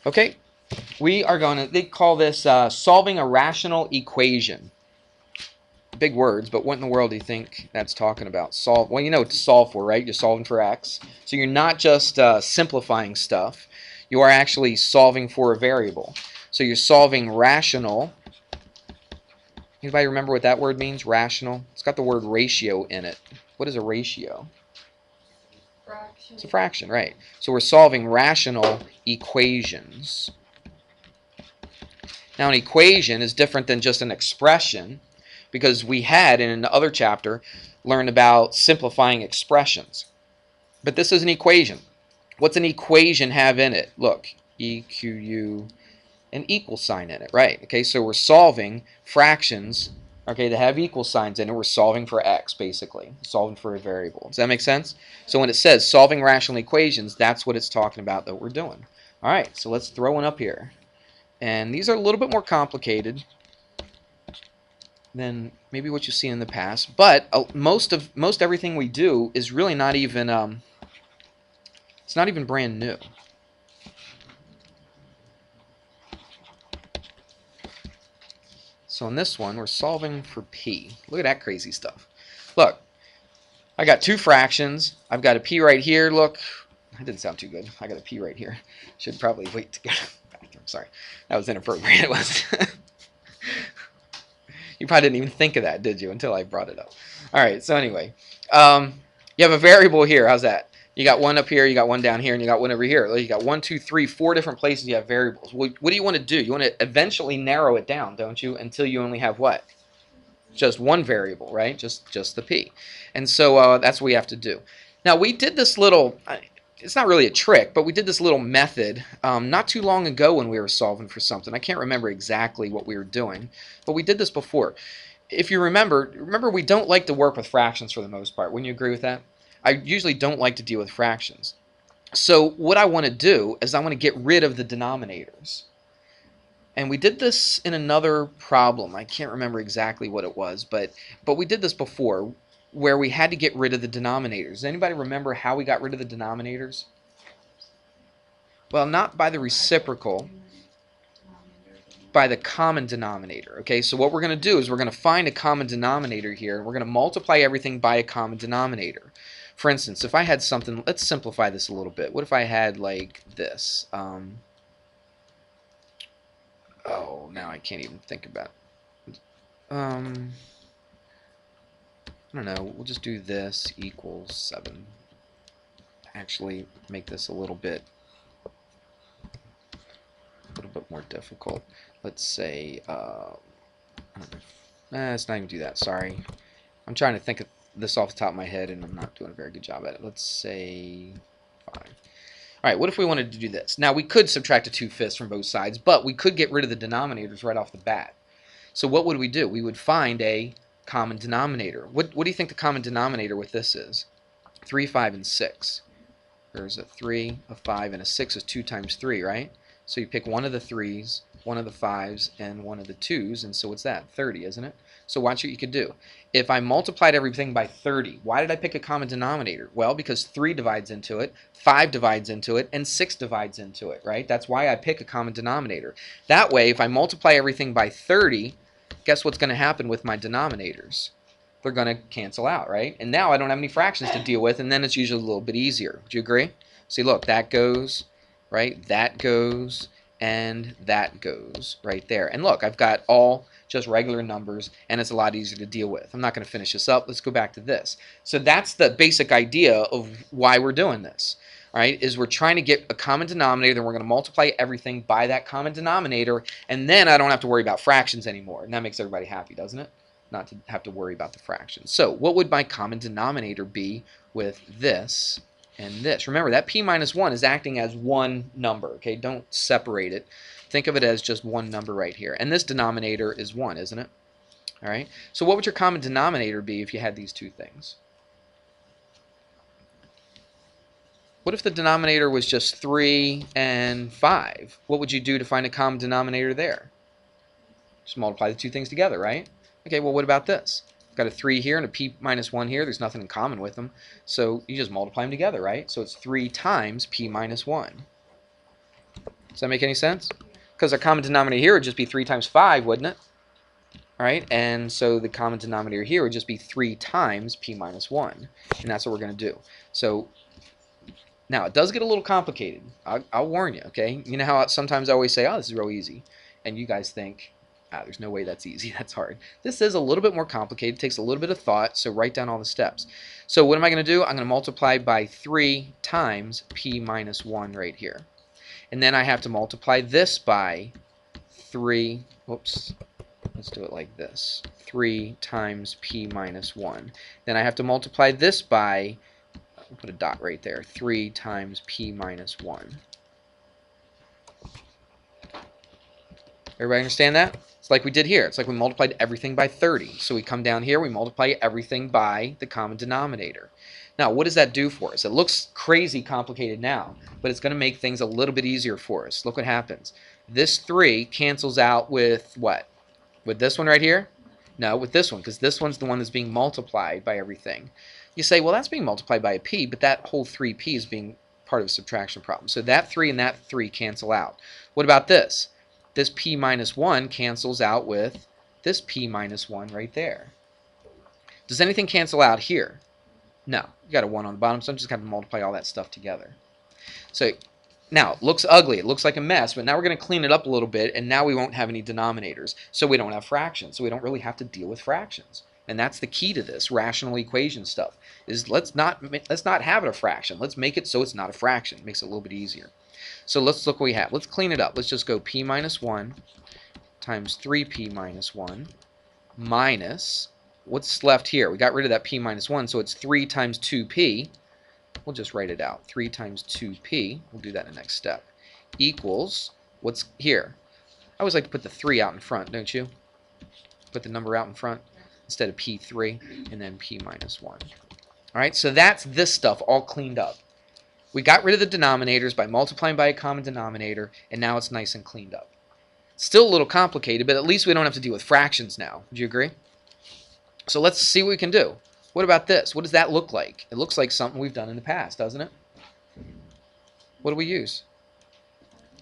Okay, we are going to, they call this solving a rational equation. Big words, but what in the world do you think that's talking about? Solve. Well, you know what to solve for, right? You're solving for x. So you're not just simplifying stuff. You are actually solving for a variable. So you're solving rational. Anybody remember what that word means? Rational. It's got the word ratio in it. What is a ratio? Fraction. It's a fraction, right? So we're solving rational equations. Now, an equation is different than just an expression, because we had in another chapter learned about simplifying expressions. But this is an equation. What's an equation have in it? Look, EQU, an equal sign in it, right? Okay, so we're solving fractions, okay, that have equal signs in it. We're solving for x, basically, solving for a variable. Does that make sense? So when it says solving rational equations, that's what it's talking about that we're doing. All right, so let's throw one up here. And these are a little bit more complicated than maybe what you've seen in the past. But most everything we do is really not even it's not even brand new. So in this one, we're solving for p. Look at that crazy stuff. Look, I got two fractions. I've got a p right here. Look, that didn't sound too good. I got a p right here. Should probably wait to go to the bathroom. Sorry, that was inappropriate. It was. You probably didn't even think of that, did you, until I brought it up. All right, so anyway, you have a variable here. How's that? You got one up here, you got one down here, and you got one over here. You got 1, 2, 3, 4 different places you have variables. What do you want to do? You want to eventually narrow it down, don't you, until you only have what? Just one variable, right? Just the p. And so that's what we have to do. Now, we did this little, it's not really a trick, but we did this little method not too long ago when we were solving for something. I can't remember exactly what we were doing, but we did this before. If you remember we don't like to work with fractions for the most part. Wouldn't you agree with that? I usually don't like to deal with fractions. So what I want to do is I want to get rid of the denominators. And we did this in another problem. I can't remember exactly what it was, but we did this before where we had to get rid of the denominators. Does anybody remember how we got rid of the denominators? Well, not by the reciprocal, by the common denominator. Okay, so what we're going to do is we're going to find a common denominator here. We're going to multiply everything by a common denominator. For instance, if I had something, let's simplify this a little bit. What if I had like this? Oh, now I can't even think about it. I don't know. We'll just do this equals 7. Actually, make this a little bit more difficult. Let's say, I don't know. Let's not even do that. Sorry. I'm trying to think of this off the top of my head, and I'm not doing a very good job at it. Let's say 5. All right, what if we wanted to do this? Now, we could subtract a 2/5 from both sides, but we could get rid of the denominators right off the bat. So what would we do? We would find a common denominator. What do you think the common denominator with this is? 3, 5, and 6. There's a 3, a 5, and a 6 is 2 times 3, right? So you pick one of the 3s, one of the 5s, and one of the 2s, and so what's that? 30, isn't it? So watch what you could do. If I multiplied everything by 30, why did I pick a common denominator? Well, because 3 divides into it, 5 divides into it, and 6 divides into it, right? That's why I pick a common denominator. That way, if I multiply everything by 30, guess what's going to happen with my denominators? They're going to cancel out, right? And now I don't have any fractions to deal with, and then it's usually a little bit easier. Do you agree? See, look, that goes, right? That goes, and that goes right there. And look, I've got all just regular numbers, and it's a lot easier to deal with. I'm not going to finish this up. Let's go back to this. So that's the basic idea of why we're doing this, right? Is we're trying to get a common denominator, then we're going to multiply everything by that common denominator, and then I don't have to worry about fractions anymore. And that makes everybody happy, doesn't it? Not to have to worry about the fractions. So what would my common denominator be with this and this? Remember, that p minus 1 is acting as one number, okay? Don't separate it. Think of it as just one number right here. And this denominator is 1, isn't it? All right. So what would your common denominator be if you had these two things? What if the denominator was just 3 and 5? What would you do to find a common denominator there? Just multiply the two things together, right? Okay, well, what about this? I've got a 3 here and a p minus 1 here. There's nothing in common with them. So you just multiply them together, right? So it's 3 times p minus 1. Does that make any sense? Because our common denominator here would just be 3 times 5, wouldn't it? All right, and so the common denominator here would just be 3 times p minus 1, and that's what we're going to do. So now it does get a little complicated. I'll warn you, okay? You know how sometimes I always say, oh, this is real easy, and you guys think, ah, there's no way that's easy, that's hard. This is a little bit more complicated, takes a little bit of thought, so write down all the steps. So what am I going to do? I'm going to multiply by 3 times p minus 1 right here. And then I have to multiply this by 3, whoops, let's do it like this, 3 times p minus 1. Then I have to multiply this by, I'll put a dot right there, 3 times p minus 1. Everybody understand that? It's like we did here. It's like we multiplied everything by 30. So we come down here, we multiply everything by the common denominator. Now, what does that do for us? It looks crazy complicated now, but it's going to make things a little bit easier for us. Look what happens. This 3 cancels out with what? With this one right here? No, with this one, because this one's the one that's being multiplied by everything. You say, well, that's being multiplied by a p, but that whole 3p is being part of a subtraction problem. So that 3 and that 3 cancel out. What about this? This p minus 1 cancels out with this p minus 1 right there. Does anything cancel out here? No. You got a 1 on the bottom, so I'm just going to multiply all that stuff together. So now, it looks ugly. It looks like a mess, but now we're going to clean it up a little bit, and now we won't have any denominators, so we don't have fractions, so we don't really have to deal with fractions. And that's the key to this rational equation stuff, is let's not have it a fraction. Let's make it so it's not a fraction. It makes it a little bit easier. So let's look what we have. Let's clean it up. Let's just go p minus 1 times 3p minus 1 minus, what's left here? We got rid of that p minus 1, so it's 3 times 2p. We'll just write it out. 3 times 2p, we'll do that in the next step, equals, what's here? I always like to put the 3 out in front, don't you? Put the number out in front instead of p3, and then p minus 1. All right, so that's this stuff all cleaned up. We got rid of the denominators by multiplying by a common denominator, and now it's nice and cleaned up. Still a little complicated, but at least we don't have to deal with fractions now. Would you agree? So let's see what we can do. What about this? What does that look like? It looks like something we've done in the past, doesn't it? What do we use?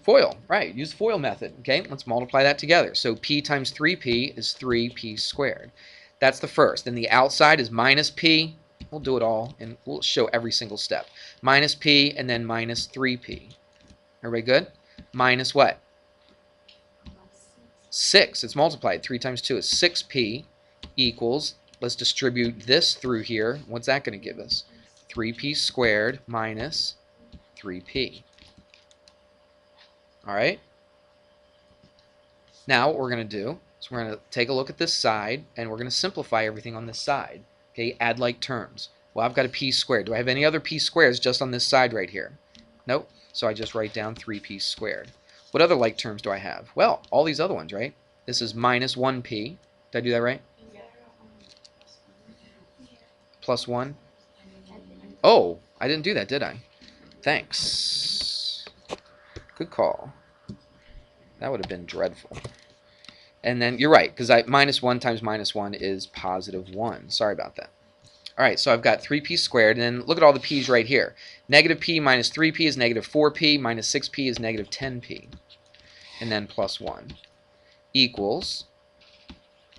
FOIL, right. Use the FOIL method. Okay, let's multiply that together. So p times 3p is 3p squared. That's the first. Then the outside is minus p. We'll do it all, and we'll show every single step. Minus p, and then minus 3p. Everybody good? Minus what? 6. It's multiplied. 3 times 2 is 6p equals, let's distribute this through here. What's that going to give us? 3p squared minus 3p. All right? Now what we're going to do is we're going to take a look at this side, and we're going to simplify everything on this side. Okay, add like terms. Well, I've got a p squared. Do I have any other p squares just on this side right here? Nope. So I just write down 3p squared. What other like terms do I have? Well, all these other ones, right? This is minus 1p. Did I do that right? Plus 1? Oh, I didn't do that, did I? Thanks. Good call. That would have been dreadful. And then, you're right, because minus 1 times minus 1 is positive 1. Sorry about that. All right, so I've got 3p squared, and then look at all the p's right here. Negative p minus 3p is negative 4p, minus 6p is negative 10p. And then plus 1 equals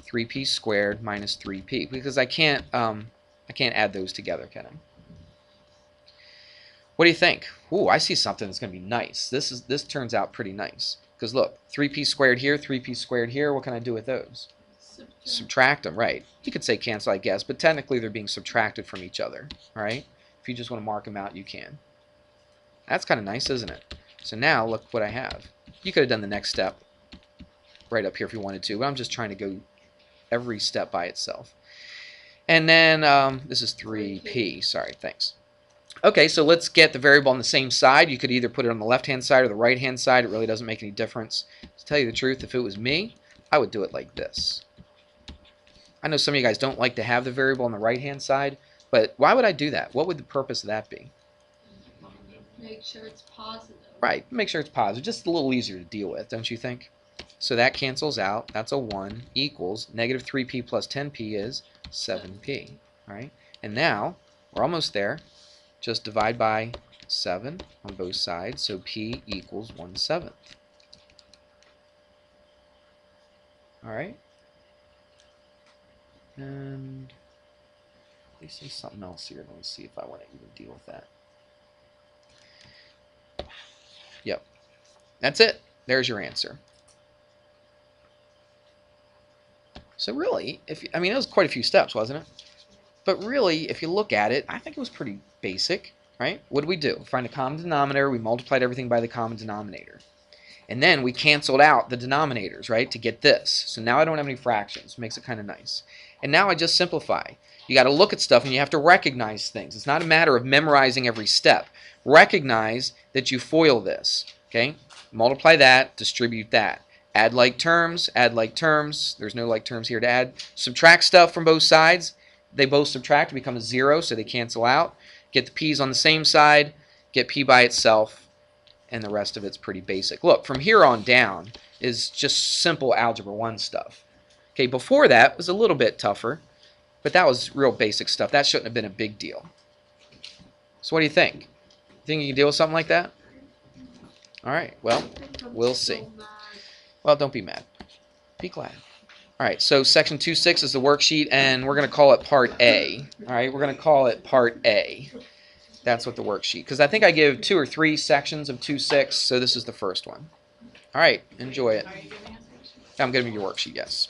3p squared minus 3p, because I can't add those together, can I? What do you think? Ooh, I see something that's going to be nice. This turns out pretty nice. Because look, 3p squared here, 3p squared here, what can I do with those? Subtract them, right. You could say cancel, I guess, but technically they're being subtracted from each other, all right? If you just want to mark them out, you can. That's kind of nice, isn't it? So now, look what I have. You could have done the next step right up here if you wanted to, but I'm just trying to go every step by itself. And then, this is 3p, sorry, thanks. Okay, so let's get the variable on the same side. You could either put it on the left-hand side or the right-hand side. It really doesn't make any difference. To tell you the truth, if it was me, I would do it like this. I know some of you guys don't like to have the variable on the right-hand side, but why would I do that? What would the purpose of that be? Make sure it's positive. Right, make sure it's positive. Just a little easier to deal with, don't you think? So that cancels out. That's a 1 equals negative 3p plus 10p is 7p. All right, and now we're almost there. Just divide by 7 on both sides, so P equals 1/7. Alright? And they say something else here. Let me see if I want to even deal with that. Yep. That's it. There's your answer. So really, I mean, it was quite a few steps, wasn't it? But really, if you look at it, I think it was pretty basic, right? What did we do? Find a common denominator. We multiplied everything by the common denominator. And then we canceled out the denominators, right, to get this. So now I don't have any fractions. Makes it kind of nice. And now I just simplify. You got to look at stuff and you have to recognize things. It's not a matter of memorizing every step. Recognize that you FOIL this, okay? Multiply that, distribute that. Add like terms, add like terms. There's no like terms here to add. Subtract stuff from both sides. They both subtract, become a 0, so they cancel out. Get the p's on the same side, get p by itself, and the rest of it's pretty basic. Look, from here on down is just simple Algebra 1 stuff. Okay, before that was a little bit tougher, but that was real basic stuff. That shouldn't have been a big deal. So what do you think? You think you can deal with something like that? All right, well, we'll see. Well, don't be mad. Be glad. All right, so section 2.6 is the worksheet, and we're going to call it Part A. All right, we're going to call it Part A. That's what the worksheet, because I think I give 2 or 3 sections of 2.6, so this is the first one. All right, enjoy it. I'm giving you your worksheet, yes.